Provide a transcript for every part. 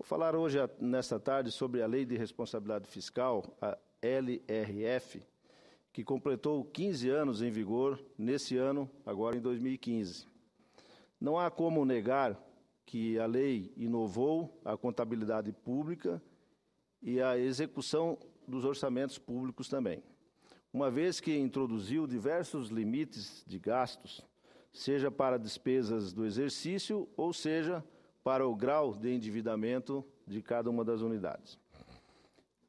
Vou falar hoje, nesta tarde, sobre a Lei de Responsabilidade Fiscal, a LRF, que completou 15 anos em vigor nesse ano, agora em 2015. Não há como negar que a lei inovou a contabilidade pública e a execução dos orçamentos públicos também, uma vez que introduziu diversos limites de gastos, seja para despesas do exercício ou seja para o grau de endividamento de cada uma das unidades.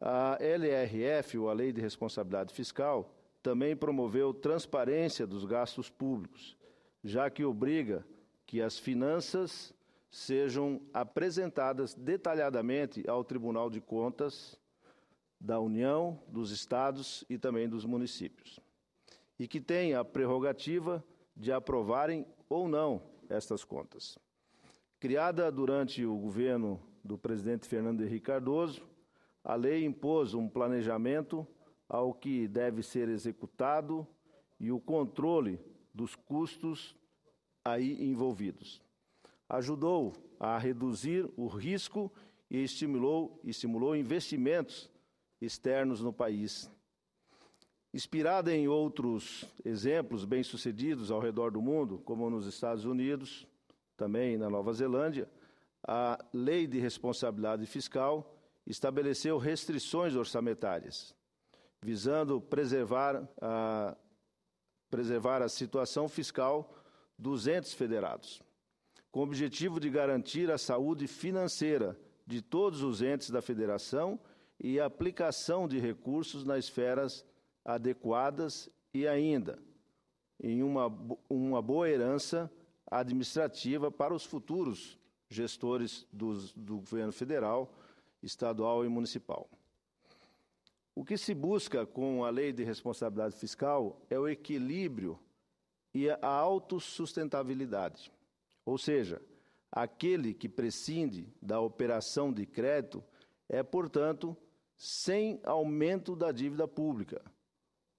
A LRF, ou a Lei de Responsabilidade Fiscal, também promoveu transparência dos gastos públicos, já que obriga que as finanças sejam apresentadas detalhadamente ao Tribunal de Contas da União, dos Estados e também dos municípios, e que tem a prerrogativa de aprovarem ou não estas contas. Criada durante o governo do presidente Fernando Henrique Cardoso, a lei impôs um planejamento ao que deve ser executado e o controle dos custos aí envolvidos. Ajudou a reduzir o risco e estimulou investimentos externos no país. Inspirada em outros exemplos bem-sucedidos ao redor do mundo, como nos Estados Unidos, também na Nova Zelândia, a Lei de Responsabilidade Fiscal estabeleceu restrições orçamentárias, visando preservar a situação fiscal dos entes federados, com o objetivo de garantir a saúde financeira de todos os entes da federação e a aplicação de recursos nas esferas adequadas e ainda em uma boa herança administrativa para os futuros gestores do governo federal, estadual e municipal. O que se busca com a Lei de Responsabilidade Fiscal é o equilíbrio e a autossustentabilidade, ou seja, aquele que prescinde da operação de crédito é, portanto, sem aumento da dívida pública.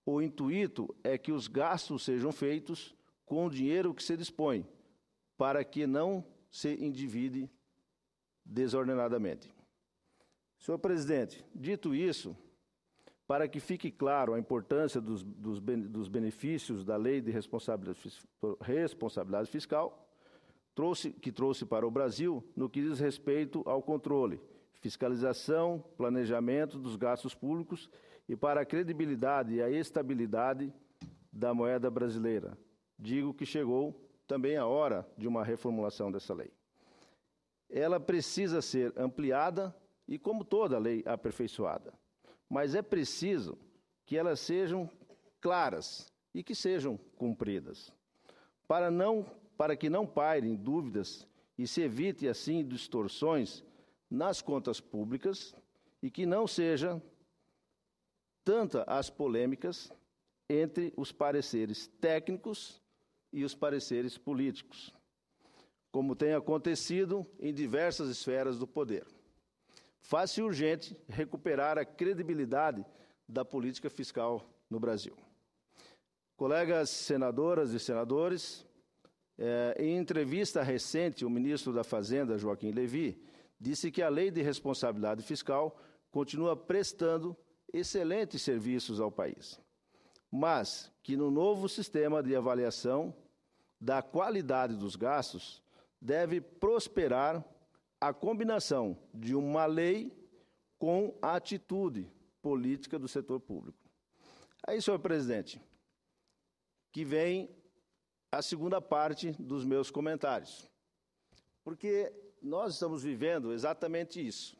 O intuito é que os gastos sejam feitos com o dinheiro que se dispõe, para que não se endivide desordenadamente. Senhor presidente, dito isso, para que fique claro a importância dos benefícios da Lei de Responsabilidade Fiscal, que trouxe para o Brasil no que diz respeito ao controle, fiscalização, planejamento dos gastos públicos e para a credibilidade e a estabilidade da moeda brasileira. Digo que chegou também a hora de uma reformulação dessa lei. Ela precisa ser ampliada e, como toda lei, aperfeiçoada. Mas é preciso que elas sejam claras e que sejam cumpridas, para que não pairem dúvidas e se evite, assim, distorções nas contas públicas e que não seja tanta as polêmicas entre os pareceres técnicos e os pareceres políticos, como tem acontecido em diversas esferas do poder. Faz-se urgente recuperar a credibilidade da política fiscal no Brasil. Colegas senadoras e senadores, em entrevista recente, o ministro da Fazenda, Joaquim Levy, disse que a Lei de Responsabilidade Fiscal continua prestando excelentes serviços ao país, mas que no novo sistema de avaliação da qualidade dos gastos deve prosperar a combinação de uma lei com a atitude política do setor público. Aí, senhor presidente, que vem a segunda parte dos meus comentários, porque nós estamos vivendo exatamente isso.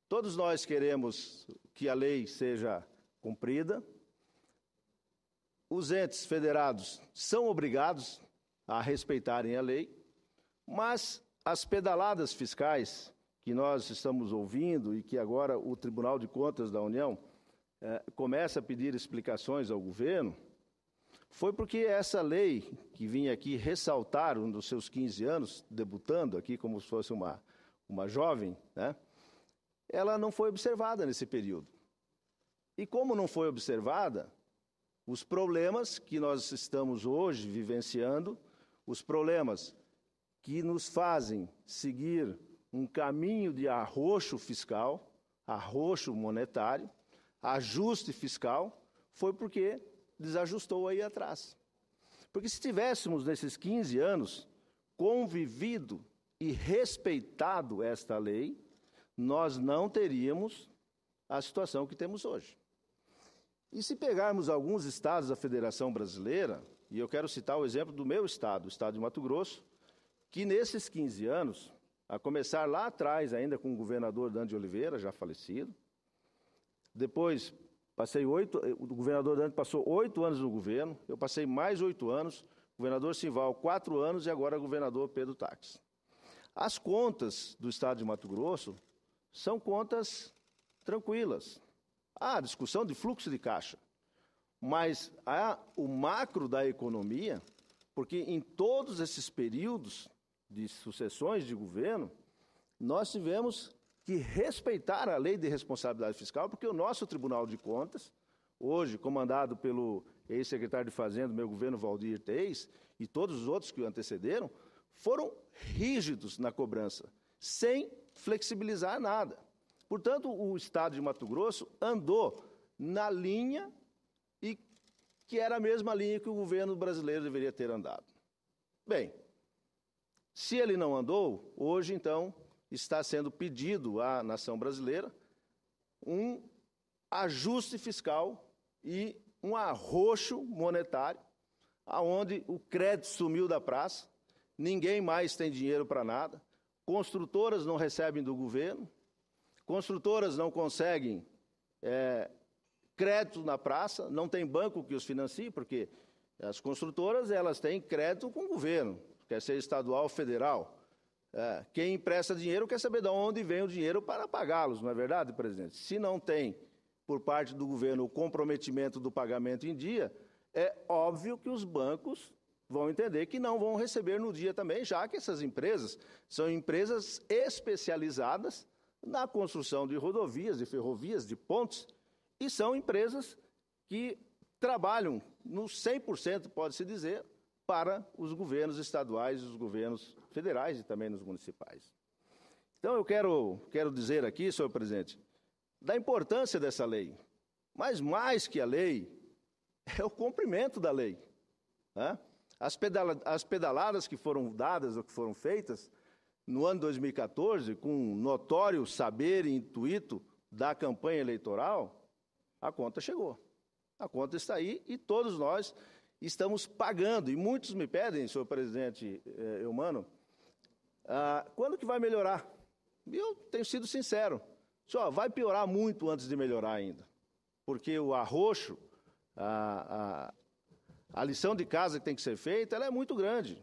Todos nós queremos que a lei seja cumprida, os entes federados são obrigados a respeitarem a lei, mas as pedaladas fiscais que nós estamos ouvindo e que agora o Tribunal de Contas da União começa a pedir explicações ao governo, foi porque essa lei que vinha aqui ressaltar um dos seus 15 anos, debutando aqui como se fosse uma jovem, né, ela não foi observada nesse período. E como não foi observada, os problemas que nós estamos hoje vivenciando, os problemas que nos fazem seguir um caminho de arroxo fiscal, arroxo monetário, ajuste fiscal, foi porque desajustou aí atrás. Porque se tivéssemos, nesses 15 anos, convivido e respeitado esta lei, nós não teríamos a situação que temos hoje. E se pegarmos alguns estados da Federação Brasileira, e eu quero citar o exemplo do meu estado, o estado de Mato Grosso, que nesses 15 anos, a começar lá atrás ainda com o governador Dante de Oliveira, já falecido, depois o governador Dante passou 8 anos no governo, eu passei mais 8 anos, o governador Simval 4 anos e agora o governador Pedro Táxi. As contas do estado de Mato Grosso são contas tranquilas. Há discussão de fluxo de caixa, mas há o macro da economia, porque em todos esses períodos de sucessões de governo, nós tivemos que respeitar a lei de responsabilidade fiscal, porque o nosso Tribunal de Contas, hoje comandado pelo ex-secretário de Fazenda do meu governo, Valdir Teis, e todos os outros que o antecederam, foram rígidos na cobrança, sem flexibilizar nada. Portanto, o estado de Mato Grosso andou na linha e que era a mesma linha que o governo brasileiro deveria ter andado. Bem, se ele não andou, hoje, então, está sendo pedido à nação brasileira um ajuste fiscal e um arroxo monetário, aonde o crédito sumiu da praça, ninguém mais tem dinheiro para nada, construtoras não recebem do governo, construtoras não conseguem crédito na praça, não tem banco que os financie, porque as construtoras elas têm crédito com o governo, quer ser estadual ou federal. Quem empresta dinheiro quer saber de onde vem o dinheiro para pagá-los, não é verdade, presidente? Se não tem, por parte do governo, o comprometimento do pagamento em dia, é óbvio que os bancos vão entender que não vão receber no dia também, já que essas empresas são empresas especializadas na construção de rodovias, de ferrovias, de pontes, e são empresas que trabalham no 100%, pode-se dizer, para os governos estaduais, os governos federais e também nos municipais. Então, eu quero dizer aqui, senhor presidente, da importância dessa lei, mas mais que a lei, é o cumprimento da lei. As pedaladas que foram dadas ou que foram feitas no ano 2014, com notório saber e intuito da campanha eleitoral, a conta chegou. A conta está aí e todos nós estamos pagando. E muitos me pedem, senhor presidente Eumano, quando que vai melhorar? E eu tenho sido sincero. Senhor, vai piorar muito antes de melhorar ainda. Porque o arroxo, a lição de casa que tem que ser feita, ela é muito grande.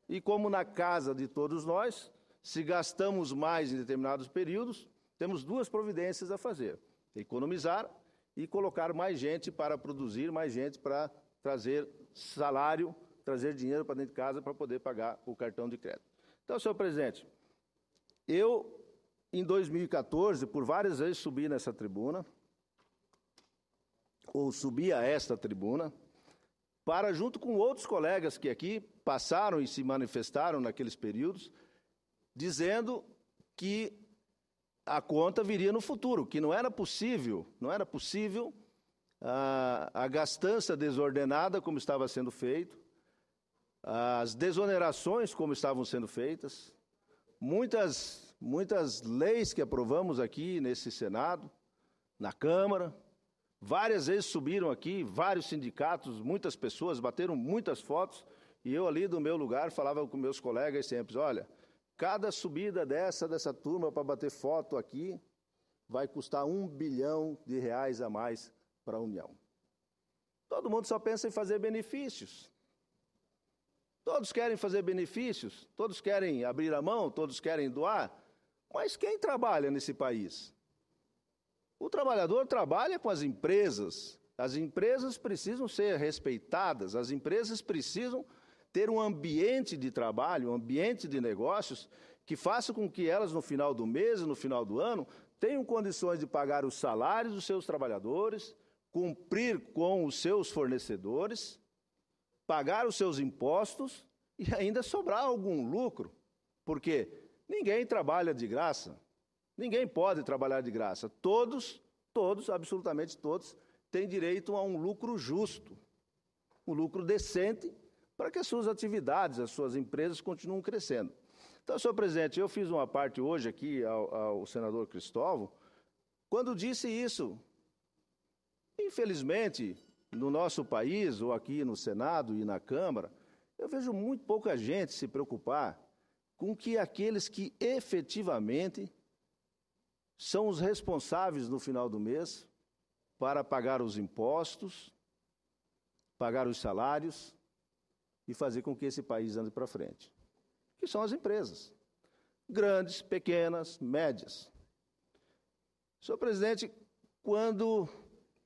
E como na casa de todos nós, se gastamos mais em determinados períodos, temos 2 providências a fazer. Economizar e colocar mais gente para produzir, mais gente para trazer salário, trazer dinheiro para dentro de casa para poder pagar o cartão de crédito. Então, senhor presidente, eu, em 2014, por várias vezes subi nessa tribuna, ou subi a esta tribuna, para, junto com outros colegas que aqui passaram e se manifestaram naqueles períodos, dizendo que a conta viria no futuro, que não era possível a gastança desordenada como estava sendo feito, as desonerações como estavam sendo feitas, muitas leis que aprovamos aqui nesse Senado, na Câmara, várias vezes subiram aqui, vários sindicatos, muitas pessoas, bateram muitas fotos, e eu ali do meu lugar falava com meus colegas sempre, olha, cada subida dessa turma para bater foto aqui vai custar R$1 bilhão a mais para a União. Todo mundo só pensa em fazer benefícios. Todos querem fazer benefícios, todos querem abrir a mão, todos querem doar, mas quem trabalha nesse país? O trabalhador trabalha com as empresas precisam ser respeitadas, as empresas precisam ter um ambiente de trabalho, um ambiente de negócios que faça com que elas, no final do mês, no final do ano, tenham condições de pagar os salários dos seus trabalhadores, cumprir com os seus fornecedores, pagar os seus impostos e ainda sobrar algum lucro. Porque Ninguém trabalha de graça. Ninguém pode trabalhar de graça. Todos, absolutamente todos, têm direito a um lucro justo, um lucro decente, para que as suas atividades, as suas empresas continuem crescendo. Então, senhor presidente, eu fiz uma parte hoje aqui ao senador Cristóvão, quando disse isso. Infelizmente, no nosso país, ou aqui no Senado e na Câmara, eu vejo muito pouca gente se preocupar com que aqueles que efetivamente são os responsáveis no final do mês para pagar os impostos, pagar os salários e fazer com que esse país ande para frente, que são as empresas, grandes, pequenas, médias. Senhor presidente, quando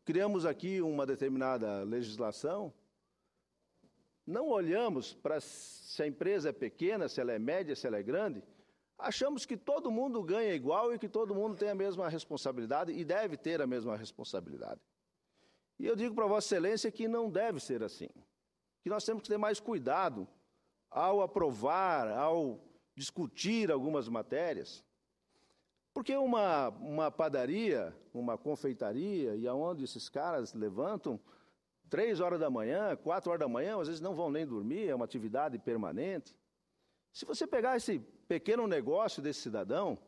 criamos aqui uma determinada legislação, não olhamos para se a empresa é pequena, se ela é média, se ela é grande, achamos que todo mundo ganha igual e que todo mundo tem a mesma responsabilidade e deve ter a mesma responsabilidade. E eu digo para Vossa Excelência que não deve ser assim, que nós temos que ter mais cuidado ao aprovar, ao discutir algumas matérias, porque uma padaria, uma confeitaria, e aonde esses caras levantam 3 horas da manhã, 4 horas da manhã, às vezes não vão nem dormir, é uma atividade permanente. Se você pegar esse pequeno negócio desse cidadão,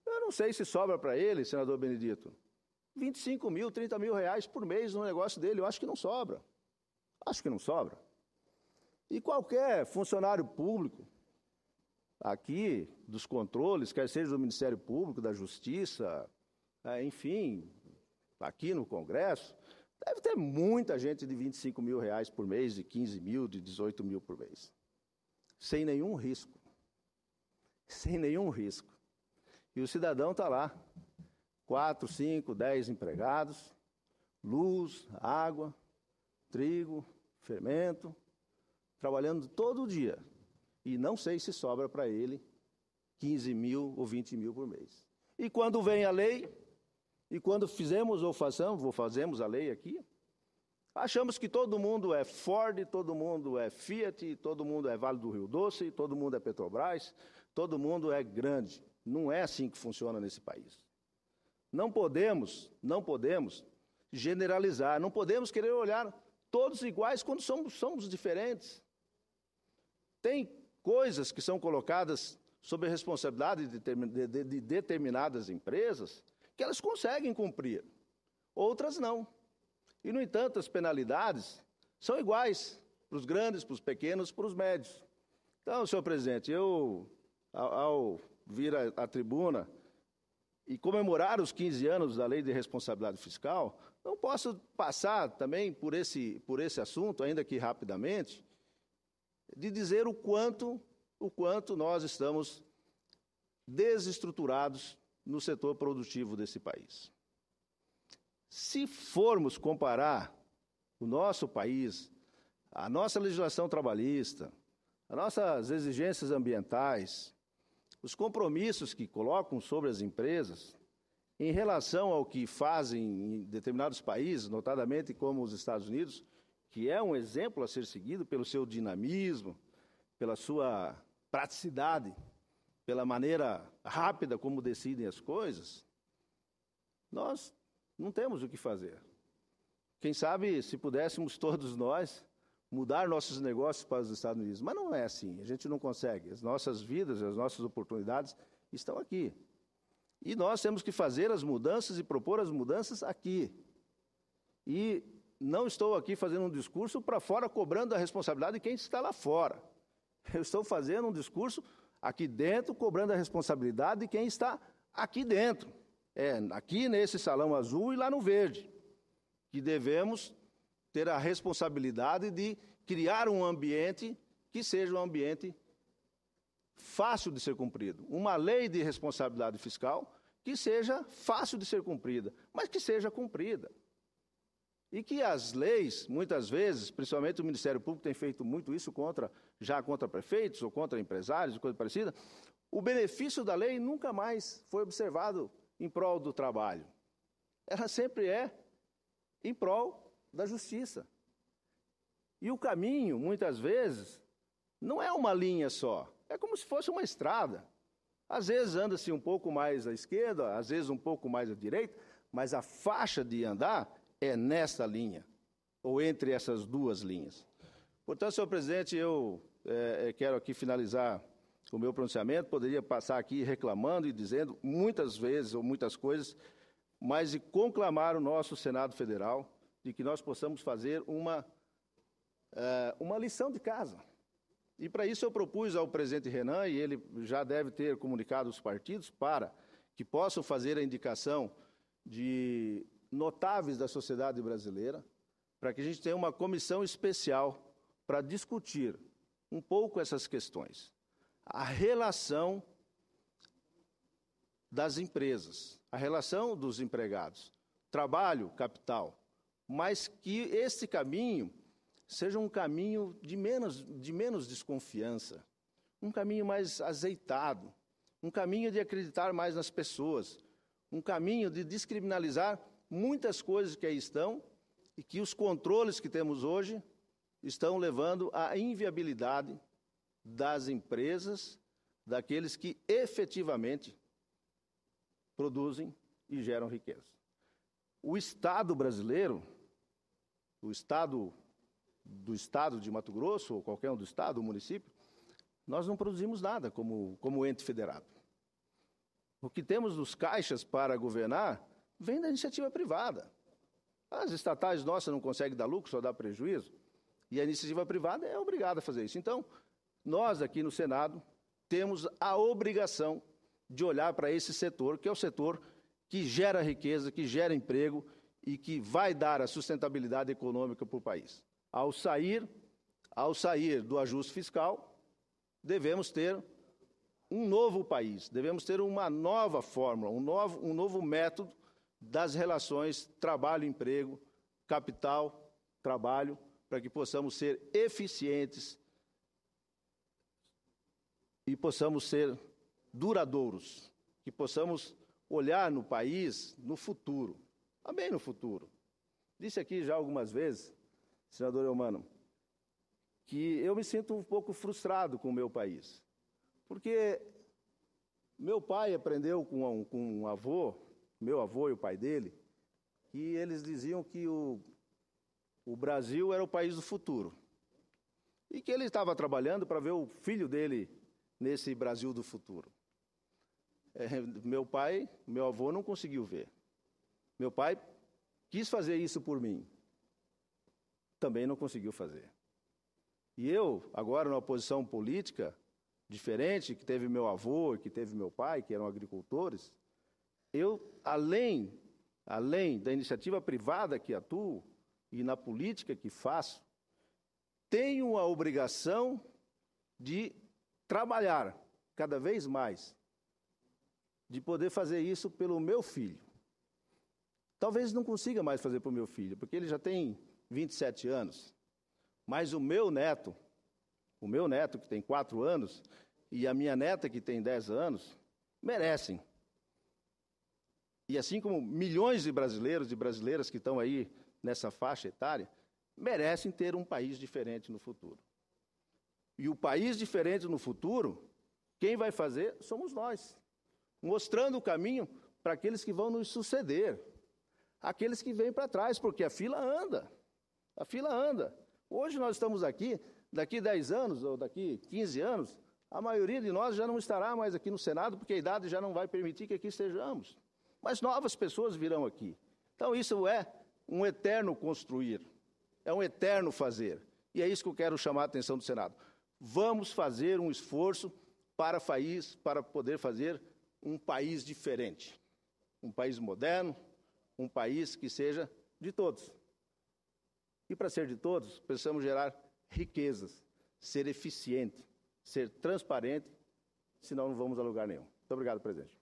eu não sei se sobra para ele, senador Benedito, 25 mil, 30 mil reais por mês no negócio dele, eu acho que não sobra. Acho que não sobra. E qualquer funcionário público, aqui, dos controles, quer seja do Ministério Público, da Justiça, enfim, aqui no Congresso, deve ter muita gente de 25 mil reais por mês, de 15 mil, de 18 mil por mês. Sem nenhum risco. Sem nenhum risco. E o cidadão está lá, 4, 5, 10 empregados, luz, água, trigo, fermento, trabalhando todo dia. E não sei se sobra para ele 15 mil ou 20 mil por mês. E quando vem a lei, e quando fizemos ou fazemos a lei aqui, achamos que todo mundo é Ford, todo mundo é Fiat, todo mundo é Vale do Rio Doce, todo mundo é Petrobras, todo mundo é grande. Não é assim que funciona nesse país. Não podemos generalizar, não podemos querer olhar todos iguais quando somos diferentes. Tem coisas que são colocadas sob a responsabilidade de determinadas empresas que elas conseguem cumprir, outras não. E, no entanto, as penalidades são iguais para os grandes, para os pequenos, para os médios. Então, senhor presidente, eu, ao vir à tribuna e comemorar os 15 anos da Lei de Responsabilidade Fiscal, não posso passar também por esse assunto, ainda que rapidamente, de dizer o quanto nós estamos desestruturados no setor produtivo desse país. Se formos comparar o nosso país, a nossa legislação trabalhista, as nossas exigências ambientais, os compromissos que colocam sobre as empresas, em relação ao que fazem em determinados países, notadamente como os Estados Unidos, que é um exemplo a ser seguido pelo seu dinamismo, pela sua praticidade, pela maneira rápida como decidem as coisas, nós não temos o que fazer. Quem sabe, se pudéssemos todos nós mudar nossos negócios para os Estados Unidos. Mas não é assim, a gente não consegue. As nossas vidas, as nossas oportunidades estão aqui. E nós temos que fazer as mudanças e propor as mudanças aqui. E não estou aqui fazendo um discurso para fora, cobrando a responsabilidade de quem está lá fora. Eu estou fazendo um discurso aqui dentro, cobrando a responsabilidade de quem está aqui dentro. Aqui nesse salão azul e lá no verde, que devemos ter a responsabilidade de criar um ambiente que seja um ambiente fácil de ser cumprido. Uma lei de responsabilidade fiscal que seja fácil de ser cumprida, mas que seja cumprida. E que as leis, muitas vezes, principalmente o Ministério Público tem feito muito isso contra prefeitos ou contra empresários, coisa parecida, o benefício da lei nunca mais foi observado em prol do trabalho. Ela sempre é em prol da justiça. E o caminho, muitas vezes, não é uma linha só, é como se fosse uma estrada. Às vezes anda-se um pouco mais à esquerda, às vezes um pouco mais à direita, mas a faixa de andar é nessa linha, ou entre essas duas linhas. Portanto, senhor presidente, eu quero aqui finalizar o meu pronunciamento, poderia passar aqui reclamando e dizendo muitas vezes ou muitas coisas, mas de conclamar o nosso Senado Federal de que nós possamos fazer uma lição de casa. E para isso eu propus ao presidente Renan, e ele já deve ter comunicado os partidos, para que possam fazer a indicação de notáveis da sociedade brasileira, para que a gente tenha uma comissão especial para discutir um pouco essas questões. A relação das empresas, a relação dos empregados, trabalho, capital, mas que esse caminho seja um caminho de menos desconfiança, um caminho mais azeitado, um caminho de acreditar mais nas pessoas, um caminho de descriminalizar muitas coisas que aí estão e que os controles que temos hoje estão levando à inviabilidade das empresas, daqueles que efetivamente produzem e geram riqueza. O Estado brasileiro, o Estado do Estado de Mato Grosso, ou qualquer um do Estado, o município, nós não produzimos nada como ente federado. O que temos nos caixas para governar vem da iniciativa privada. As estatais nossas não conseguem dar lucro, só dá prejuízo, e a iniciativa privada é obrigada a fazer isso. Então, nós aqui no Senado temos a obrigação de olhar para esse setor, que é o setor que gera riqueza, que gera emprego e que vai dar a sustentabilidade econômica para o país. Ao sair do ajuste fiscal, devemos ter um novo país, devemos ter uma nova fórmula, um novo método das relações trabalho-emprego, capital-trabalho, para que possamos ser eficientes e possamos ser duradouros, que possamos olhar no país no futuro, também no futuro. Disse aqui já algumas vezes, senador Eumano, que eu me sinto um pouco frustrado com o meu país, porque meu pai aprendeu com um avô, meu avô e o pai dele, que eles diziam que o Brasil era o país do futuro, e que ele estava trabalhando para ver o filho dele nesse Brasil do futuro. Meu avô não conseguiu ver. Meu pai quis fazer isso por mim. Também não conseguiu fazer. E eu, agora numa posição política diferente, que teve meu avô e que teve meu pai, que eram agricultores, eu, além da iniciativa privada que atuo e na política que faço, tenho a obrigação de trabalhar cada vez mais, de poder fazer isso pelo meu filho. Talvez não consiga mais fazer para o meu filho, porque ele já tem 27 anos, mas o meu neto que tem 4 anos, e a minha neta que tem 10 anos, merecem. E assim como milhões de brasileiros e brasileiras que estão aí nessa faixa etária, merecem ter um país diferente no futuro. E o país diferente no futuro, quem vai fazer somos nós, mostrando o caminho para aqueles que vão nos suceder, aqueles que vêm para trás, porque a fila anda. A fila anda. Hoje nós estamos aqui, daqui 10 anos ou daqui 15 anos, a maioria de nós já não estará mais aqui no Senado, porque a idade já não vai permitir que aqui estejamos. Mas novas pessoas virão aqui. Então isso é um eterno construir, é um eterno fazer. E é isso que eu quero chamar a atenção do Senado. Vamos fazer um esforço para poder fazer um país diferente. Um país moderno, um país que seja de todos. E para ser de todos, precisamos gerar riquezas, ser eficiente, ser transparente, senão não vamos a lugar nenhum. Muito obrigado, presidente.